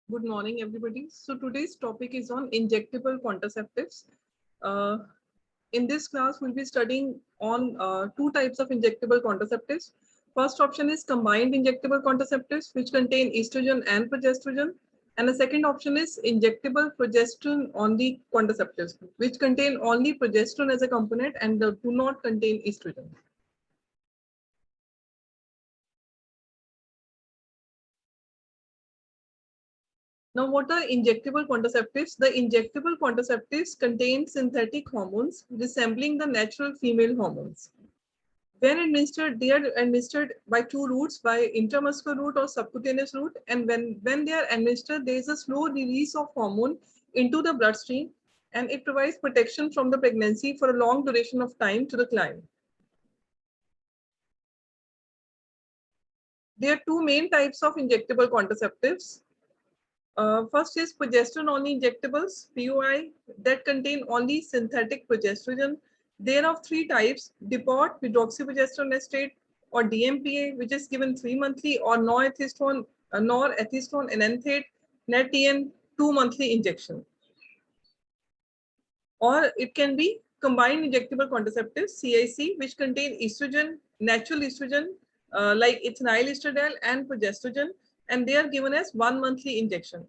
Good morning, everybody. So today's topic is on injectable contraceptives. Uh, in this class, we'll be studying on two types of injectable contraceptives. First option is combined injectable contraceptives, which contain estrogen and progesterone. And the second option is injectable progesterone-only contraceptives, which contain only progesterone as a component and do not contain estrogen. Now, what are injectable contraceptives? The injectable contraceptives contain synthetic hormones resembling the natural female hormones. When administered, they are administered by two routes, by intramuscular route or subcutaneous route. And when they are administered, there is a slow release of hormone into the bloodstream, and it provides protection from the pregnancy for a long duration of time to the client. There are two main types of injectable contraceptives. First is progesterone-only injectables, POI, that contain only synthetic progesterone. There are three types: depot, hydroxyprogesterone acetate, or DMPA, which is given 3 monthly, or norethistone enanthate, NET-TN, 2 monthly injection. Or it can be combined injectable contraceptives, CIC, which contain estrogen, natural estrogen, like ethinyl estradiol and progesterone, and they are given as 1 monthly injection.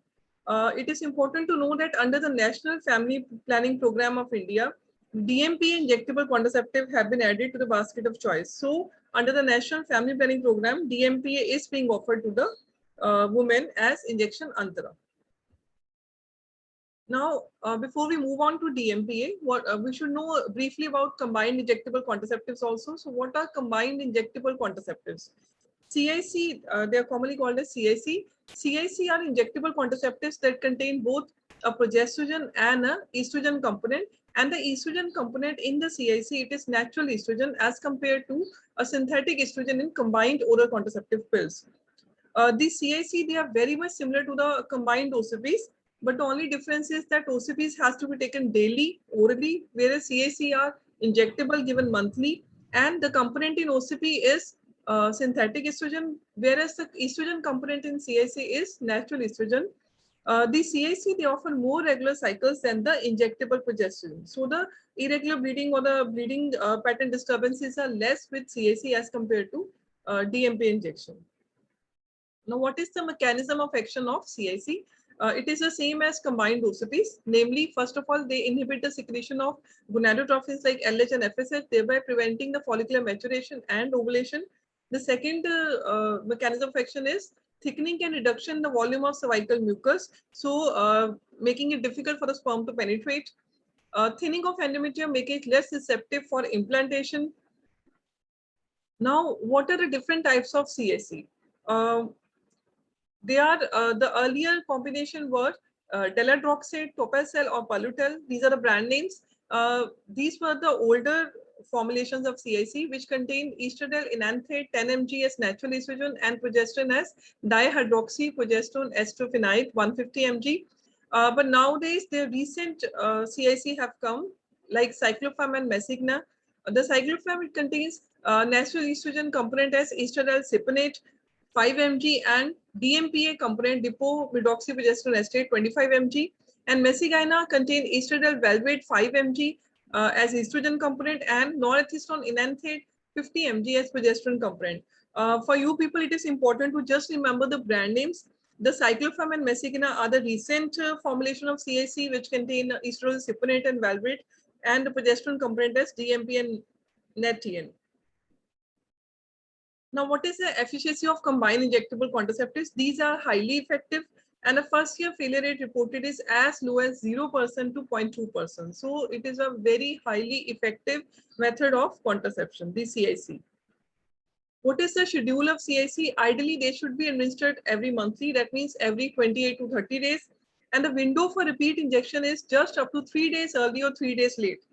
It is important to know that under the National Family Planning Program of India, DMPA injectable contraceptive have been added to the basket of choice. So under the National Family Planning Program, DMPA is being offered to the women as injection antara. Now, before we move on to DMPA, what we should know briefly about combined injectable contraceptives also. So what are combined injectable contraceptives? CIC, they are commonly called as CIC. CIC are injectable contraceptives that contain both a progesterone and a estrogen component. And the estrogen component in the CIC, it is natural estrogen as compared to a synthetic estrogen in combined oral contraceptive pills. The CIC, they are very much similar to the combined OCPs, but the only difference is that OCPs has to be taken daily, orally, whereas CIC are injectable given monthly, and the component in OCP is synthetic estrogen, whereas the estrogen component in CIC is natural estrogen. The CIC, they offer more regular cycles than the injectable progesterone. So the irregular bleeding or the bleeding pattern disturbances are less with CIC as compared to DMP injection. Now, what is the mechanism of action of CIC? It is the same as combined OCPs. Namely, first of all, they inhibit the secretion of gonadotrophins like LH and FSH, thereby preventing the follicular maturation and ovulation. The second mechanism of action is thickening and reduction in the volume of cervical mucus, so making it difficult for the sperm to penetrate. Thinning of endometrium, making it less receptive for implantation. Now, what are the different types of CIC? They are the earlier combination were Deladroxate, Topacel, or Palutel. These are the brand names. These were the older formulations of CIC, which contain estradiol enanthate 10 mg as natural estrogen and progesterone as dihydroxyprogesterone estrophenite 150 mg. But nowadays, the recent CIC have come like cyclopam and mesigna. The cyclopam, it contains natural estrogen component as estradiol cypionate 5 mg and DMPA component depot hydroxyprogesterone acetate 25 mg, and mesigina contain estradiol valvate 5 mg as estrogen component and norethistone enanthate 50 mg as progesterone component. For you people, it is important to just remember the brand names. The cyclopam and mesigina are the recent formulation of CIC, which contain estradiol cypionate and valvate, and the progesterone component as DMP and NET-TN. Now, what is the efficacy of combined injectable contraceptives? These are highly effective, and a first-year failure rate reported is as low as 0% to 0.2%. So it is a very highly effective method of contraception, the CIC. What is the schedule of CIC? Ideally, they should be administered every monthly. That means every 28 to 30 days. And the window for repeat injection is just up to 3 days early or 3 days late.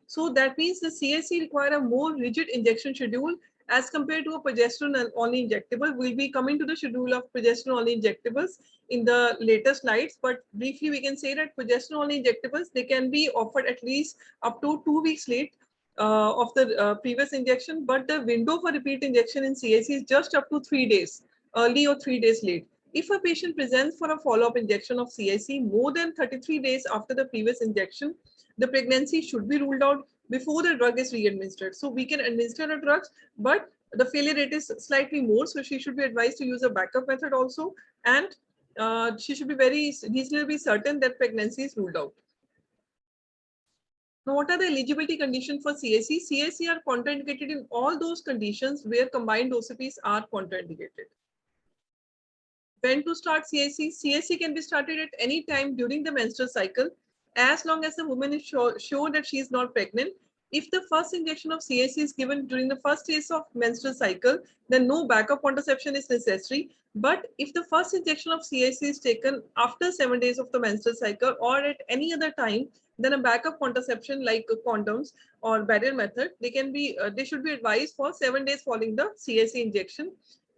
So that means the CIC require a more rigid injection schedule as compared to a progesterone only injectable. We'll be coming to the schedule of progesterone only injectables in the later slides, but briefly we can say that progesterone only injectables, they can be offered at least up to 2 weeks late of the previous injection, but the window for repeat injection in CIC is just up to 3 days early or 3 days late. If a patient presents for a follow-up injection of CIC more than 33 days after the previous injection, the pregnancy should be ruled out before the drug is re-administered. So we can administer a drug, but the failure rate is slightly more. So she should be advised to use a backup method also. And she should be very reasonably certain that pregnancy is ruled out. Now, what are the eligibility conditions for CIC? CIC are contraindicated in all those conditions where combined OCPs are contraindicated. When to start CIC? CIC can be started at any time during the menstrual cycle, as long as the woman is sure that she is not pregnant. If the first injection of CIC is given during the first days of menstrual cycle, then no backup contraception is necessary. But if the first injection of CIC is taken after 7 days of the menstrual cycle or at any other time, then a backup contraception like condoms or barrier method, they should be advised for 7 days following the CIC injection.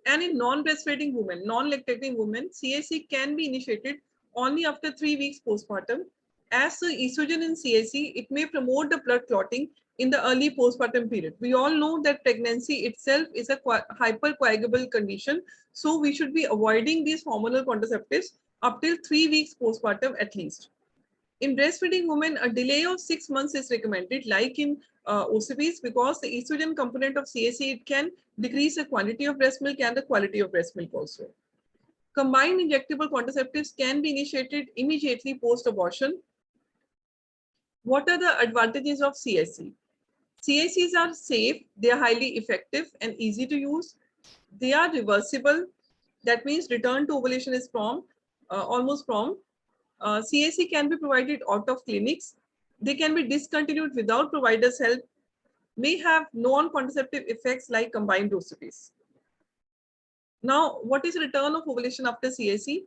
And in non-breastfeeding women, non-lactating women, CIC can be initiated only after 3 weeks postpartum. As the estrogen in CIC, it may promote the blood clotting in the early postpartum period. We all know that pregnancy itself is a hypercoagulable condition, so we should be avoiding these hormonal contraceptives up till 3 weeks postpartum at least. In breastfeeding women, a delay of 6 months is recommended, like in OCPs, because the estrogen component of CIC, it can decrease the quantity of breast milk and the quality of breast milk also. Combined injectable contraceptives can be initiated immediately post-abortion. What are the advantages of CIC? CICs are safe, they are highly effective and easy to use. They are reversible. That means return to ovulation is prompt, almost prompt. CIC can be provided out of clinics. They can be discontinued without provider's help, may have non-contraceptive effects like combined OCPs. Now, what is return of ovulation after CIC?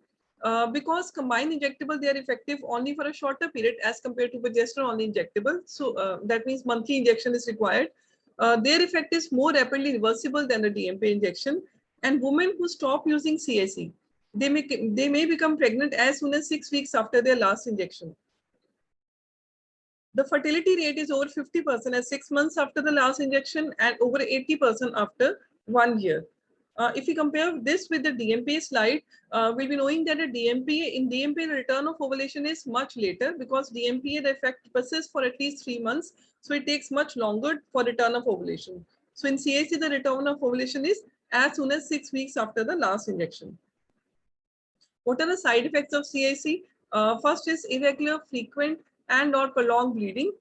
Because combined injectable, they are effective only for a shorter period as compared to progesterone only injectable. So that means monthly injection is required. Their effect is more rapidly reversible than the DMPA injection. And women who stop using CIC, they may become pregnant as soon as 6 weeks after their last injection. The fertility rate is over 50% at 6 months after the last injection and over 80% after 1 year. If we compare this with the DMPA slide, we'll be knowing that in DMPA, the return of ovulation is much later because DMPA, the effect persists for at least 3 months. So it takes much longer for return of ovulation. So in CIC, the return of ovulation is as soon as 6 weeks after the last injection. What are the side effects of CIC? First is irregular, frequent, and or prolonged bleeding,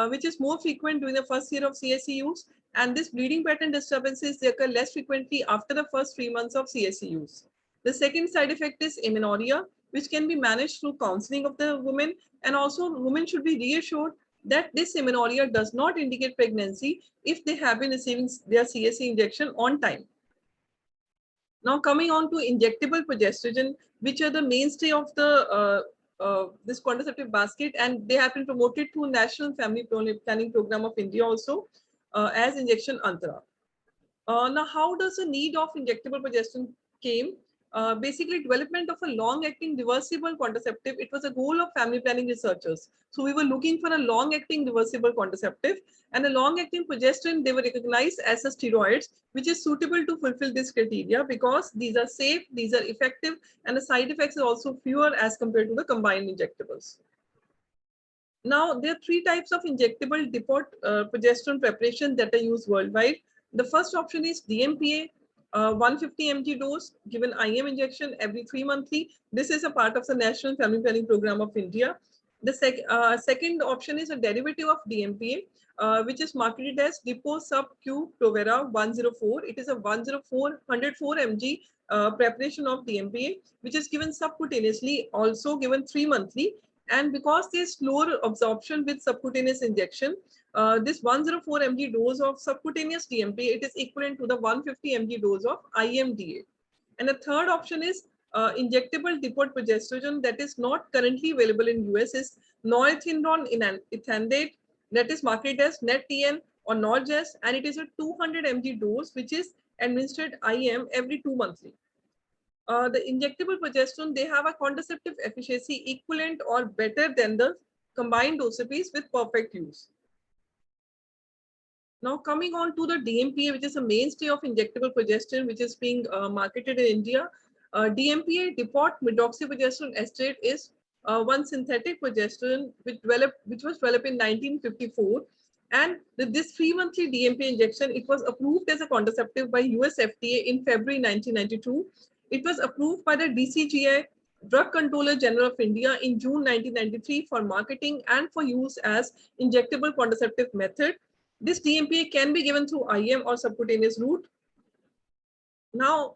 which is more frequent during the first year of CIC use. And this bleeding pattern disturbances, they occur less frequently after the first 3 months of CIC use. The second side effect is amenorrhea, which can be managed through counseling of the women. And also women should be reassured that this amenorrhea does not indicate pregnancy if they have been receiving their CIC injection on time. Now coming on to injectable progesterone, which are the mainstay of the this contraceptive basket, and they have been promoted through National Family Planning Program of India also as injection antara. Now, how does the need of injectable progesterone came? Basically, development of a long-acting reversible contraceptive. It was a goal of family planning researchers. So we were looking for a long-acting reversible contraceptive, and a long-acting progesterone, they were recognized as a steroids, which is suitable to fulfill this criteria because these are safe, these are effective, and the side effects are also fewer as compared to the combined injectables. Now, there are 3 types of injectable depot progesterone preparation that are used worldwide. The first option is DMPA, 150 mg dose given IM injection every 3 monthly. This is a part of the National Family Planning Program of India. The second option is a derivative of DMPA, which is marketed as Depot Sub Q Provera 104. It is a 104 mg preparation of DMPA, which is given subcutaneously, also given 3 monthly. And because there's slower absorption with subcutaneous injection, this 104 mg dose of subcutaneous DMPA, it is equivalent to the 150 mg dose of IMDA. And the third option is injectable depot progesterone that is not currently available in US is norethindrone ethandate, that is marketed as NET-TN or Norgest, and it is a 200 mg dose which is administered IM every 2 monthly. The injectable progesterone, they have a contraceptive efficacy equivalent or better than the combined OCPs with perfect use. Now coming on to the DMPA, which is a mainstay of injectable progesterone, which is being marketed in India. DMPA, depot medroxyprogesterone estrate, is one synthetic progesterone which was developed in 1954. And this 3-monthly DMPA injection, it was approved as a contraceptive by US FDA in February 1992. It was approved by the DCGI, Drug Controller General of India, in June 1993 for marketing and for use as injectable contraceptive method. This DMPA can be given through IM or subcutaneous route. Now,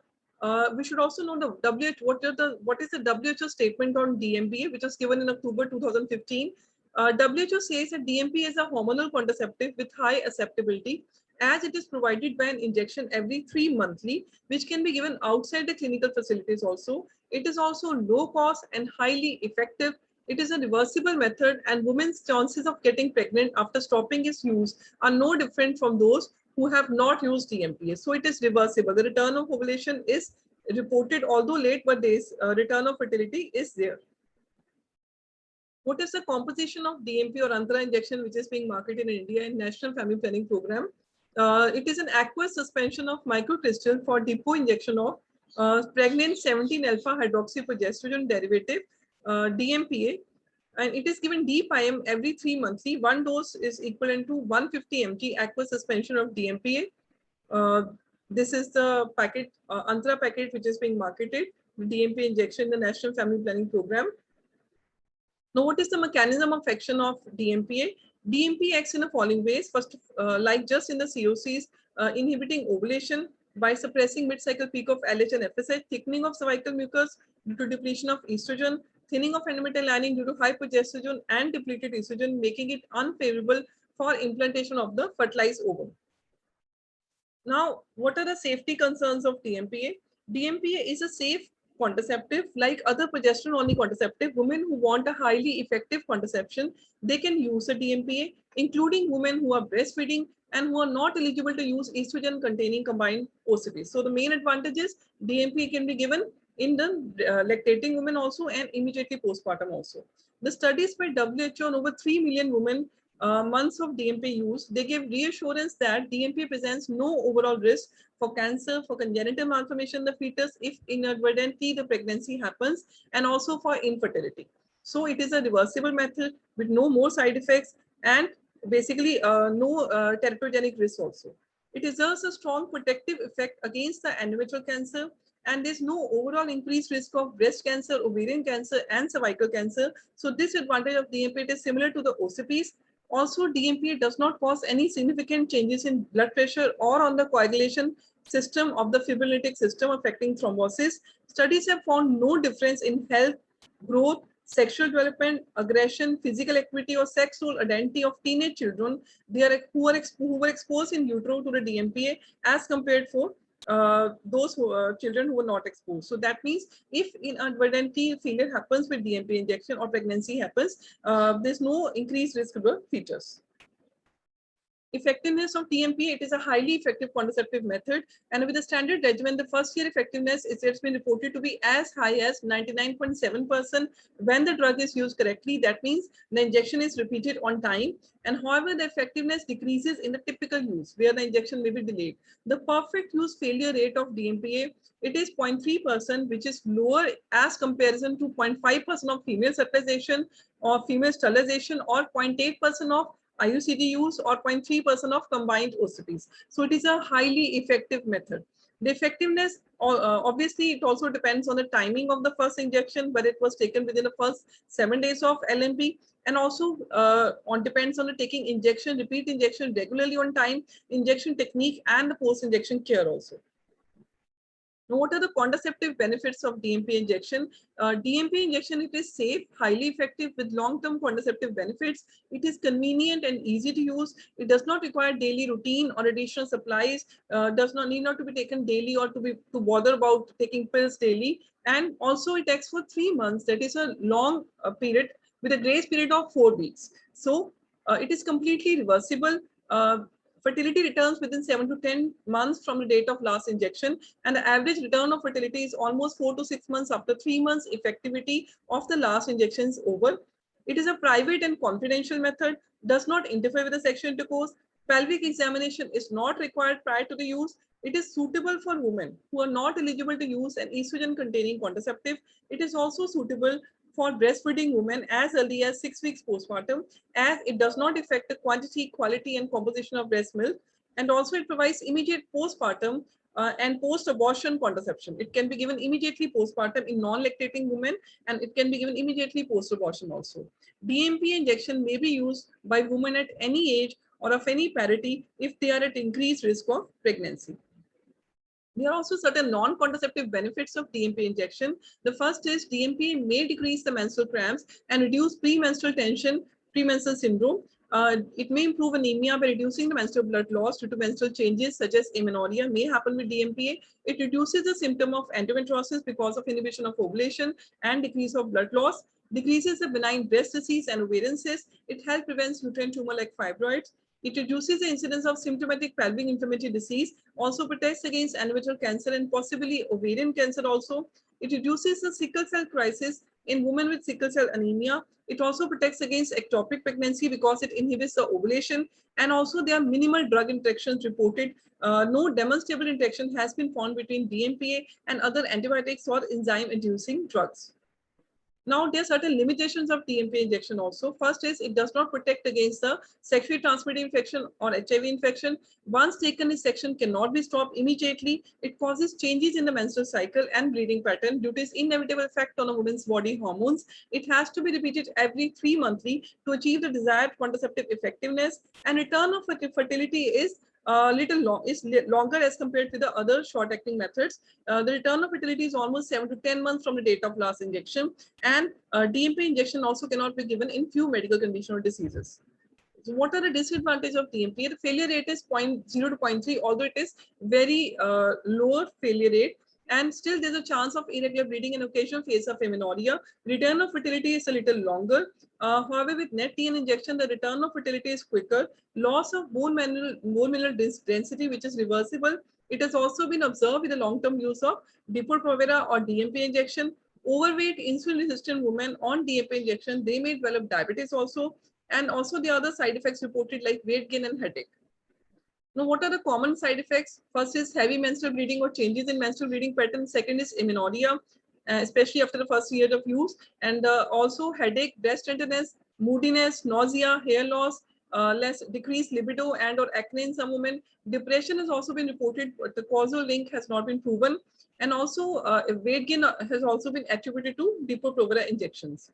we should also know the what is the WHO statement on DMPA, which was given in October 2015. WHO says that DMPA is a hormonal contraceptive with high acceptability, as it is provided by an injection every 3 monthly, which can be given outside the clinical facilities also. It is also low cost and highly effective. It is a reversible method, and women's chances of getting pregnant after stopping its use are no different from those who have not used DMPA. So it is reversible. The return of ovulation is reported, although late, but there is return of fertility is there. What is the composition of DMP or Antara injection which is being marketed in India in National Family Planning Program? It is an aqueous suspension of microcrystal for depot injection of pregnant 17-alpha hydroxyprogesterone derivative, DMPA, and it is given deep IM every 3 monthly. One dose is equivalent to 150 mg aqueous suspension of DMPA. This is the packet, Antara packet, which is being marketed, the DMPA injection in the National Family Planning Program. Now, what is the mechanism of action of DMPA? DMPA acts in the following ways. First, like just in the COCs, inhibiting ovulation by suppressing mid-cycle peak of LH and FSH, thickening of cervical mucus due to depletion of estrogen, thinning of endometrial lining due to high progesterone and depleted estrogen, making it unfavorable for implantation of the fertilized ovum. Now, what are the safety concerns of DMPA? DMPA is a safe contraceptive. Like other progesterone-only contraceptive, women who want a highly effective contraception, they can use a DMPA, including women who are breastfeeding and who are not eligible to use estrogen-containing combined OCPs. So the main advantage is DMPA can be given in the lactating women also and immediately postpartum also. The studies by WHO on over 3 million women months of DMPA use, they give reassurance that DMPA presents no overall risk for cancer, for congenital malformation in the fetus if inadvertently the pregnancy happens, and also for infertility. So it is a reversible method with no more side effects and basically no teratogenic risk also. It exerts a strong protective effect against the endometrial cancer, and there's no overall increased risk of breast cancer, ovarian cancer, and cervical cancer. So this advantage of DMPA is similar to the OCPs. Also, DMPA does not cause any significant changes in blood pressure or on the coagulation system of the fibrinolytic system, affecting thrombosis. Studies have found no difference in health, growth, sexual development, aggression, physical activity, or sexual identity of teenage children who were exposed in utero to the DMPA as compared for those children who were not exposed. So that means if inadvertently failure happens with DMPA injection or pregnancy happens, there's no increased risk to the fetus. Effectiveness of DMPA, it is a highly effective contraceptive method, and with the standard regimen, the first year effectiveness it's been reported to be as high as 99.7% when the drug is used correctly. That means the injection is repeated on time, and however, the effectiveness decreases in the typical use where the injection may be delayed. The perfect use failure rate of DMPA, it is 0.3%, which is lower as comparison to 0.5% of female fertilization or female sterilization, or 0.8% of IUCD use, or 0.3% of combined OCPs. So it is a highly effective method. The effectiveness, obviously, it also depends on the timing of the first injection, but it was taken within the first 7 days of LMP, and also depends on the taking injection, repeat injection regularly on time, injection technique, and the post-injection care also. Now, what are the contraceptive benefits of DMPA injection? DMPA injection, it is safe, highly effective with long-term contraceptive benefits. It is convenient and easy to use. It does not require daily routine or additional supplies. Does not need to be taken daily or to bother about taking pills daily. And also, it acts for 3 months. That is a long period with a grace period of 4 weeks. So it is completely reversible. Fertility returns within 7 to 10 months from the date of last injection, and the average return of fertility is almost 4 to 6 months after 3 months effectivity of the last injection is over. It is a private and confidential method, does not interfere with the sexual intercourse. Pelvic examination is not required prior to the use, It is suitable for women who are not eligible to use an estrogen-containing contraceptive. It is also suitable for breastfeeding women as early as 6 weeks postpartum, as it does not affect the quantity, quality, and composition of breast milk. And also it provides immediate postpartum and post-abortion contraception. It can be given immediately postpartum in non-lactating women, and it can be given immediately post-abortion also. DMPA injection may be used by women at any age or of any parity if they are at increased risk of pregnancy. There are also certain non-contraceptive benefits of DMPA injection. The first is DMPA may decrease the menstrual cramps and reduce premenstrual tension, premenstrual syndrome. It may improve anemia by reducing the menstrual blood loss due to menstrual changes such as amenorrhea may happen with DMPA. It reduces the symptom of endometriosis because of inhibition of ovulation and decrease of blood loss, decreases the benign breast disease and ovarian cysts. It helps prevent uterine tumor like fibroids. It reduces the incidence of symptomatic pelvic inflammatory disease, also protects against endometrial cancer and possibly ovarian cancer also. It reduces the sickle cell crisis in women with sickle cell anemia. It also protects against ectopic pregnancy because it inhibits the ovulation, and also there are minimal drug interactions reported. No demonstrable interaction has been found between DMPA and other antibiotics or enzyme-inducing drugs. Now, there are certain limitations of DMPA injection also. First is it does not protect against the sexually transmitted infection or HIV infection. Once taken, this section cannot be stopped immediately. It causes changes in the menstrual cycle and bleeding pattern due to its inevitable effect on a woman's body hormones. It has to be repeated every 3 monthly to achieve the desired contraceptive effectiveness. And return of fertility is longer as compared to the other short-acting methods. The return of fertility is almost 7 to 10 months from the date of last injection, and DMPA injection also cannot be given in few medical conditions or diseases. So what are the disadvantages of DMPA? The failure rate is 0.0 to 0.3, although it is very lower failure rate, and still there's a chance of irregular bleeding and occasional phase of amenorrhea. Return of fertility is a little longer. However, with NET-TN injection, the return of fertility is quicker. Loss of bone mineral density, which is reversible. It has also been observed with the long-term use of Depo-Provera or DMPA injection. Overweight, insulin-resistant women on DMPA injection, they may develop diabetes also, and also the other side effects reported like weight gain and headache. Now, what are the common side effects? First is heavy menstrual bleeding or changes in menstrual bleeding pattern. Second is amenorrhea, especially after the first year of use, and also headache, breast tenderness, moodiness, nausea, hair loss, less decreased libido and or acne in some women. Depression has also been reported, but the causal link has not been proven. And also weight gain has also been attributed to Depo-Provera injections.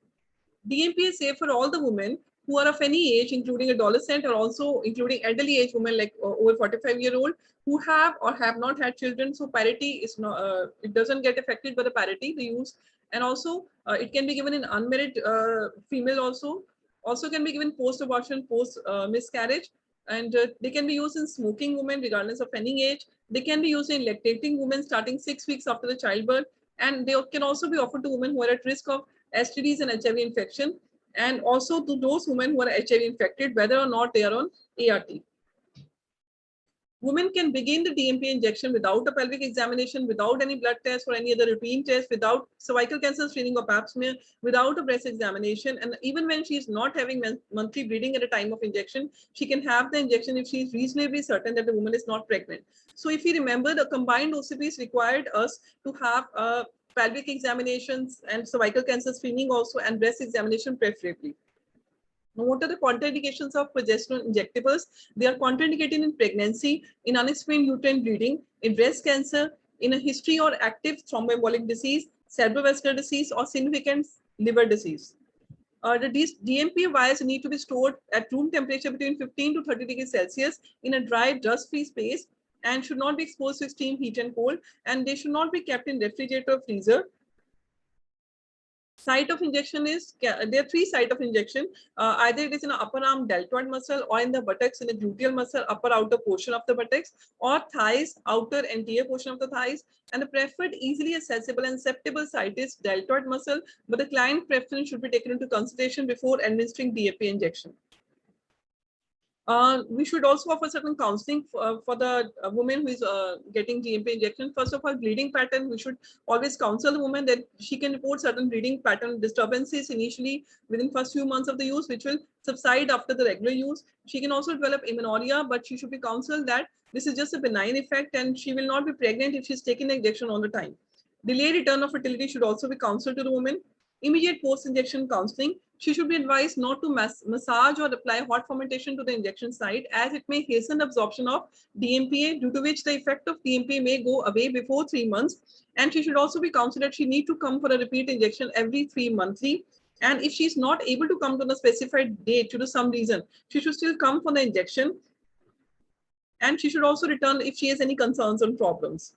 DMPA is safe for all the women who are of any age, including adolescent or also including elderly age women like over 45-year-old who have or have not had children. So parity is not, it doesn't get affected by the parity, the use. And also it can be given in unmarried female also can be given post-abortion, post-miscarriage. And they can be used in smoking women regardless of any age. They can be used in lactating women starting 6 weeks after the childbirth. And they can also be offered to women who are at risk of STDs and HIV infection, and also to those women who are HIV infected, whether or not they are on ART. Women can begin the DMPA injection without a pelvic examination, without any blood test or any other routine test, without cervical cancer screening or pap smear, without a breast examination. And even when she is not having monthly bleeding at the time of injection, she can have the injection if she is reasonably certain that the woman is not pregnant. So if you remember, the combined OCPs required us to have pelvic examinations and cervical cancer screening also, and breast examination preferably. Now, what are the contraindications of progesterone injectables? They are contraindicated in pregnancy, in unexplained uterine bleeding, in breast cancer, in a history or active thromboembolic disease, cerebrovascular disease, or significant liver disease. The DMPA vials need to be stored at room temperature between 15 to 30 degrees Celsius in a dry, dust-free space, and should not be exposed to steam, heat, and cold, and they should not be kept in refrigerator or freezer. Site of injection is, there are 3 sites of injection. Either it is in the upper arm deltoid muscle, or in the buttocks in the gluteal muscle, upper outer portion of the buttocks, or thighs, outer anterior portion of the thighs. And the preferred easily accessible and acceptable site is deltoid muscle, but the client preference should be taken into consideration before administering DMPA injection. We should also offer certain counseling for the woman who is getting DMPA injection. First of all, bleeding pattern, we should always counsel the woman that she can report certain bleeding pattern disturbances initially within first few months of the use, which will subside after the regular use. She can also develop amenorrhea, but she should be counseled that This is just a benign effect and she will not be pregnant if she's taking the injection all the time. Delayed return of fertility should also be counseled to the woman. Immediate post-injection counseling. She should be advised not to massage or apply hot fermentation to the injection site, as it may hasten absorption of DMPA, due to which the effect of DMPA may go away before 3 months. And she should also be counseled that she need to come for a repeat injection every 3 monthly. And if she's not able to come to the specified date due to some reason, she should still come for the injection. And she should also return if she has any concerns or problems.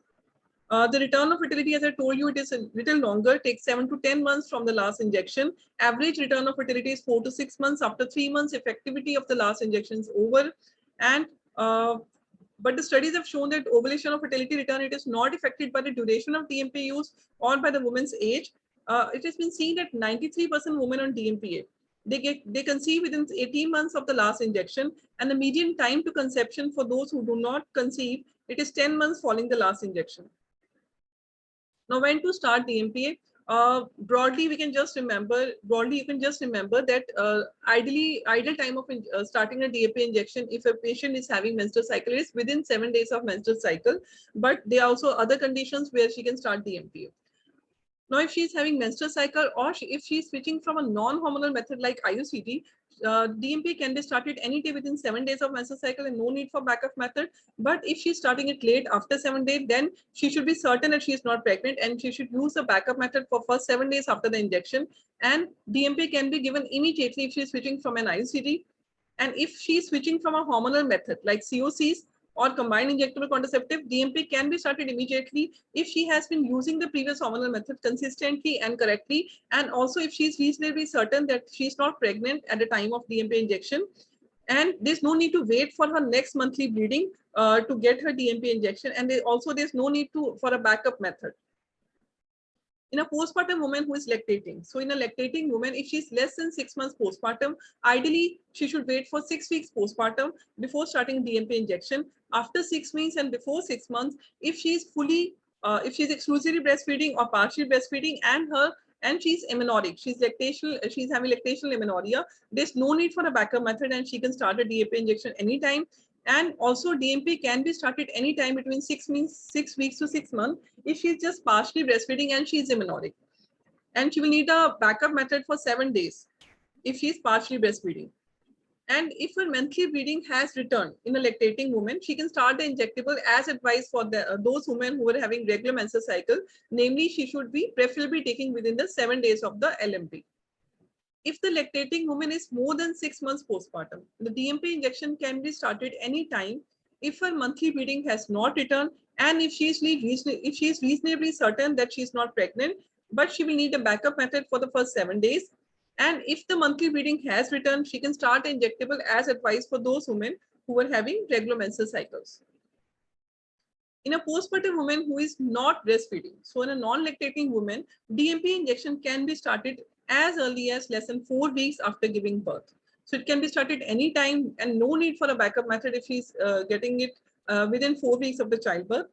The return of fertility, as I told you, it is a little longer, takes 7 to 10 months from the last injection. Average return of fertility is 4 to 6 months. After 3 months, effectivity of the last injection is over. And but the studies have shown that ovulation or fertility return, it is not affected by the duration of DMPA use or by the woman's age. It has been seen that 93% women on DMPA, they conceive within 18 months of the last injection, and the median time to conception for those who do not conceive, it is 10 months following the last injection. Now, when to start DMPA? Broadly, you can just remember that ideal time of starting a DMPA injection, if a patient is having menstrual cycle, is within 7 days of menstrual cycle. But there are also other conditions where she can start DMPA. Now, if she is having menstrual cycle, or if she is switching from a non-hormonal method like IUCD, DMPA can be started any day within 7 days of menstrual cycle and no need for backup method. But if she's starting it late after 7 days, then she should be certain that she is not pregnant and she should use the backup method for first 7 days after the injection. And DMPA can be given immediately if she is switching from an IUCD. And if she is switching from a hormonal method like COCs or combined injectable contraceptive, DMPA can be started immediately if she has been using the previous hormonal method consistently and correctly, and also if she is reasonably certain that she is not pregnant at the time of DMPA injection. And there's no need to wait for her next monthly bleeding to get her DMPA injection, and there's no need for a backup method. In a postpartum woman who is lactating. So in a lactating woman, if she's less than 6 months postpartum, ideally she should wait for 6 weeks postpartum before starting DMPA injection. After 6 weeks and before 6 months, if she's exclusively breastfeeding or partially breastfeeding and she's amenorrheic, she's having lactational amenorrhea, there's no need for a backup method and she can start a DMPA injection anytime. And also DMPA can be started anytime between 6 weeks to 6 months if she's just partially breastfeeding and she's amenorrheic. And she will need a backup method for 7 days if she's partially breastfeeding. And if her monthly bleeding has returned in a lactating woman, she can start the injectable as advised for those women who are having regular menstrual cycle. Namely, she should be preferably taking within the 7 days of the LMP. If the lactating woman is more than 6 months postpartum, the DMPA injection can be started anytime if her monthly bleeding has not returned and if she is reasonably certain that she is not pregnant, but she will need a backup method for the first 7 days. And if the monthly bleeding has returned, she can start injectable as advised for those women who are having regular menstrual cycles. In a postpartum woman who is not breastfeeding, so in a non-lactating woman, DMPA injection can be started as early as less than 4 weeks after giving birth. So it can be started anytime and no need for a backup method if she's getting it within 4 weeks of the childbirth.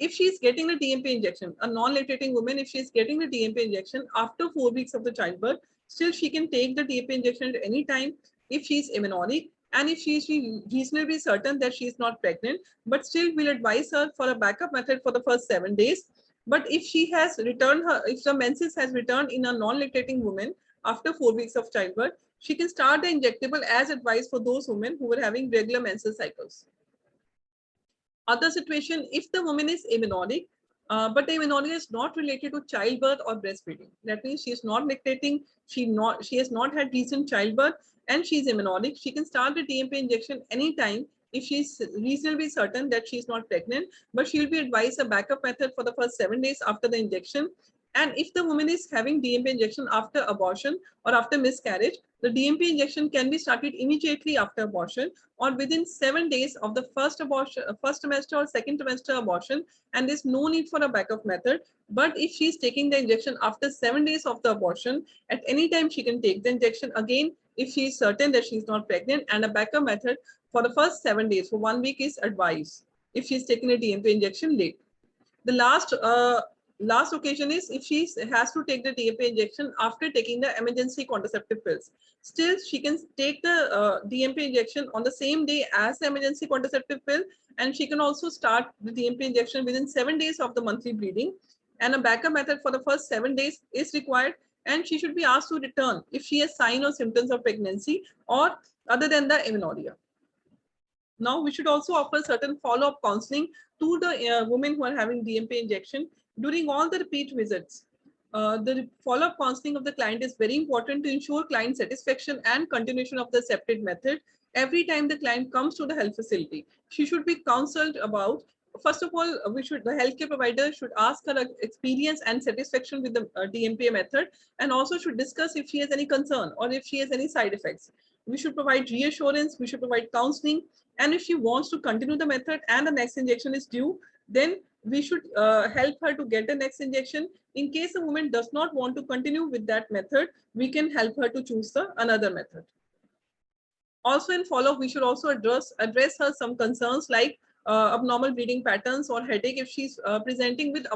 If she's getting the DMPA injection, a non-lactating woman, if she's getting the DMPA injection after 4 weeks of the childbirth, still she can take the DMPA injection at any time if she's amenorrheic and if she is reasonably certain that she is not pregnant, but still will advise her for a backup method for the first 7 days. But if the menses has returned in a non-lactating woman after 4 weeks of childbirth, she can start the injectable as advised for those women who were having regular menstrual cycles. Other situation, if the woman is amenorrheic, but the amenorrhea is not related to childbirth or breastfeeding. That means she is not lactating, she has not had recent childbirth, and she is amenorrheic. She can start the DMPA injection anytime if she is reasonably certain that she is not pregnant, but she will be advised a backup method for the first 7 days after the injection. And if the woman is having DMPA injection after abortion or after miscarriage, the DMPA injection can be started immediately after abortion or within 7 days of the first trimester or second trimester abortion, and there's no need for a backup method. But if she's taking the injection after 7 days of the abortion, at any time she can take the injection again if she is certain that she's not pregnant, and a backup method for the first 7 days for 1 week is advised if she's taking a DMPA injection late. The last last occasion is if she has to take the DMPA injection after taking the emergency contraceptive pills. Still, she can take the DMPA injection on the same day as the emergency contraceptive pill, and she can also start the DMPA injection within 7 days of the monthly bleeding. And a backup method for the first 7 days is required, and she should be asked to return if she has signs or symptoms of pregnancy or other than the amenorrhea. Now, we should also offer certain follow-up counseling to the women who are having DMPA injection during all the repeat visits. The follow-up counseling of the client is very important to ensure client satisfaction and continuation of the accepted method. Every time the client comes to the health facility, she should be counseled about. First of all, the healthcare provider should ask her experience and satisfaction with the DMPA method, and also should discuss if she has any concern or if she has any side effects. We should provide reassurance, we should provide counseling, and if she wants to continue the method and the next injection is due, then we should help her to get the next injection. In case a woman does not want to continue with that method, we can help her to choose another method. Also in follow-up, we should also address her some concerns like abnormal bleeding patterns or headache. If she's presenting with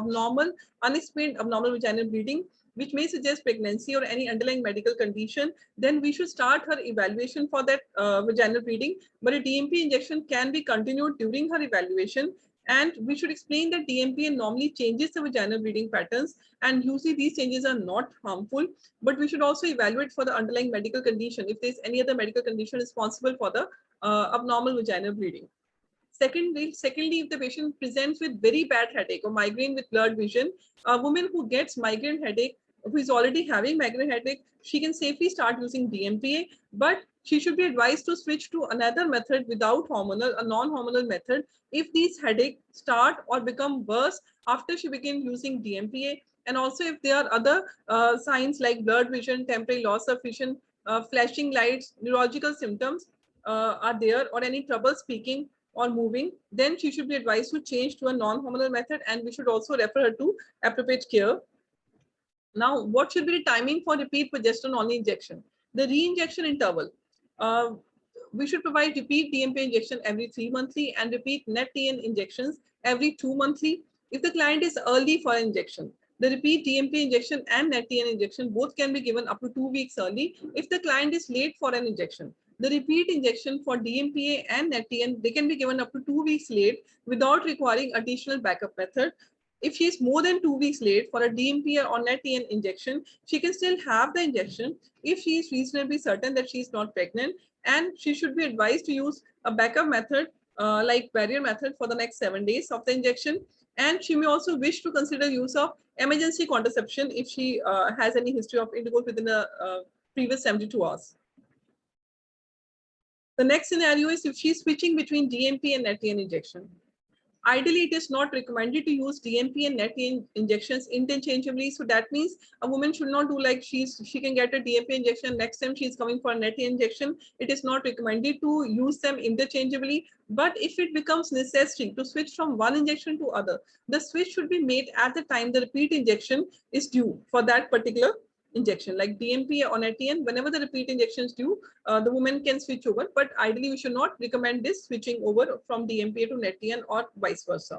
unexplained abnormal vaginal bleeding, which may suggest pregnancy or any underlying medical condition, then we should start her evaluation for that vaginal bleeding. But a DMPA injection can be continued during her evaluation, and we should explain that DMPA normally changes the vaginal bleeding patterns, and usually these changes are not harmful, but we should also evaluate for the underlying medical condition if there's any other medical condition responsible for the abnormal vaginal bleeding. Secondly, if the patient presents with very bad headache or migraine with blurred vision, a woman who gets migraine headache, who is already having migraine headache, she can safely start using DMPA, but she should be advised to switch to another method without hormonal, a non-hormonal method, if these headaches start or become worse after she begins using DMPA. And also if there are other signs like blurred vision, temporary loss of vision, flashing lights, neurological symptoms are there, or any trouble speaking or moving, then she should be advised to change to a non-hormonal method, and we should also refer her to appropriate care. Now, what should be the timing for repeat progesterone only injection? The re-injection interval. Uh, we should provide repeat DMPA injection every 3 monthly and repeat NET-TN injections every 2 monthly. If the client is early for injection, the repeat DMPA injection and NET-TN injection both can be given up to 2 weeks early. If the client is late for an injection, the repeat injection for DMPA and NET-TN, they can be given up to 2 weeks late without requiring additional backup method. If she is more than 2 weeks late for a DMPA or NET-TN injection, she can still have the injection if she is reasonably certain that she is not pregnant, and she should be advised to use a backup method like barrier method for the next 7 days of the injection. And she may also wish to consider use of emergency contraception if she has any history of intercourse within the previous 72 hours. The next scenario is if she's switching between DMP and NET-TN injection. Ideally, it is not recommended to use DMP and NET-TN injections interchangeably. So that means a woman should not do like she can get a DMP injection, next time she's coming for a NET-TN injection. It is not recommended to use them interchangeably. But if it becomes necessary to switch from one injection to other, the switch should be made at the time the repeat injection is due for that particular injection, like DMP or NET-TN. Whenever the repeat injection is due, the woman can switch over, but ideally we should not recommend this switching over from DMPA to NET-TN or vice versa.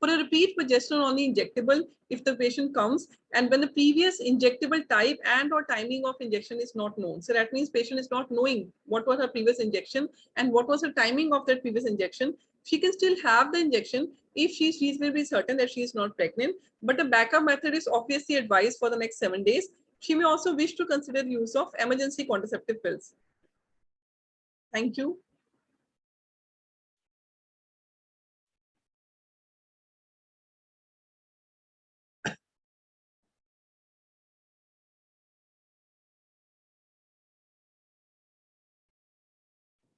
For a repeat progesterone only injectable, if the patient comes and when the previous injectable type and or timing of injection is not known, so that means patient is not knowing what was her previous injection and what was the timing of that previous injection, she can still have the injection if she is reasonably certain that she is not pregnant, but the backup method is obviously advised for the next 7 days. She may also wish to consider the use of emergency contraceptive pills. Thank you.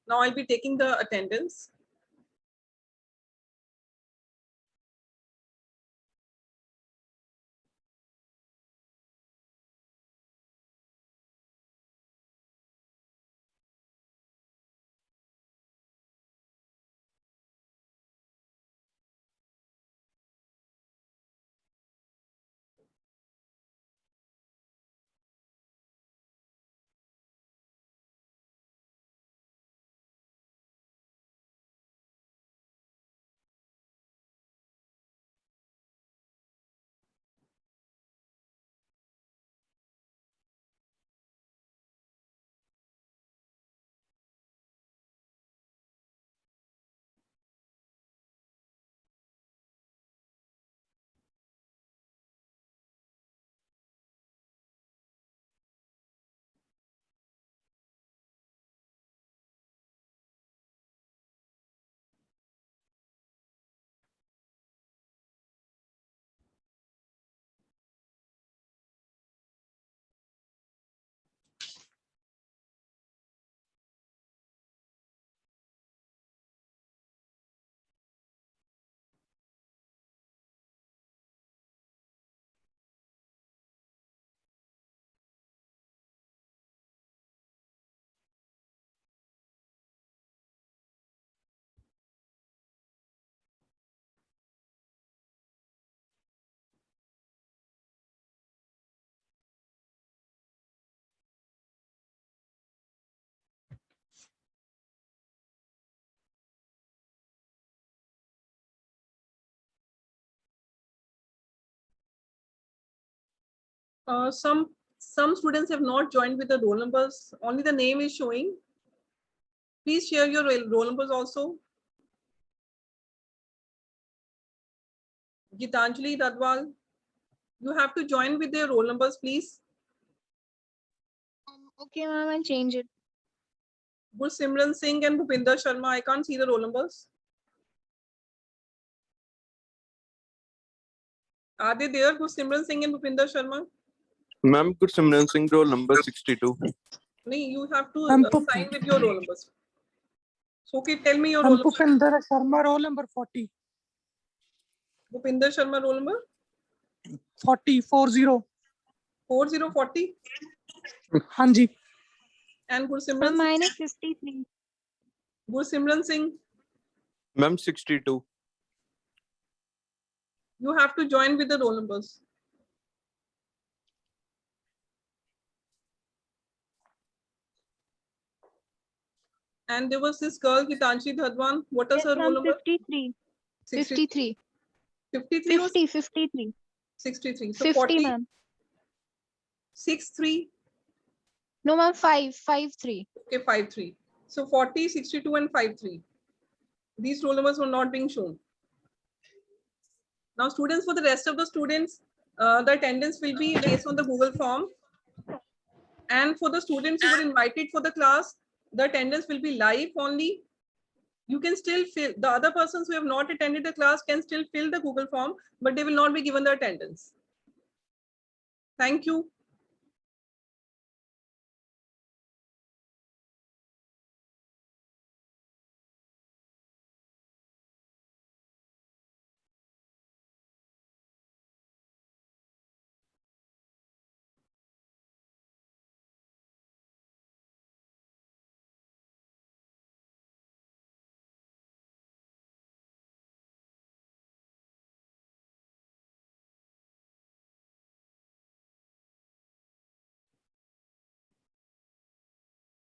Now I'll be taking the attendance. Some students have not joined with the roll numbers. Only the name is showing. Please share your roll numbers also. Gitanjali Dadwal, you have to join with their roll numbers, please. Okay, ma'am, I'll change it. Gursimran Singh and Bhupinder Sharma, I can't see the roll numbers. Are they there, Gursimran Singh and Bhupinder Sharma? Ma'am, Gursimran Singh, roll number 62. No, you have to I'm sign with your roll numbers. So, okay, tell me your roll number. Bhupinder Sharma, roll number 40. Bhupinder Sharma, roll number 40. 4040. Hanji. And Ma'am, Gursimran mine is 53. Gursimran Singh, Ma'am, 62. you have to join with the roll numbers. And there was this girl, Gitanjali Dhadwan. What is Yes, her roll ma'am, number? 53. 53. 53 or 50, 53. 63? So 50, 40, ma'am. 63. No, ma'am, 53. Okay, 53. So 40, 62, and 53. These roll numbers were not being shown. Now, students, for the rest of the students, the attendance will be based on the Google form. And for the students who were invited for the class, the attendance will be live only. You can still fill, the other persons who have not attended the class can still fill the Google form, but they will not be given the attendance. Thank you.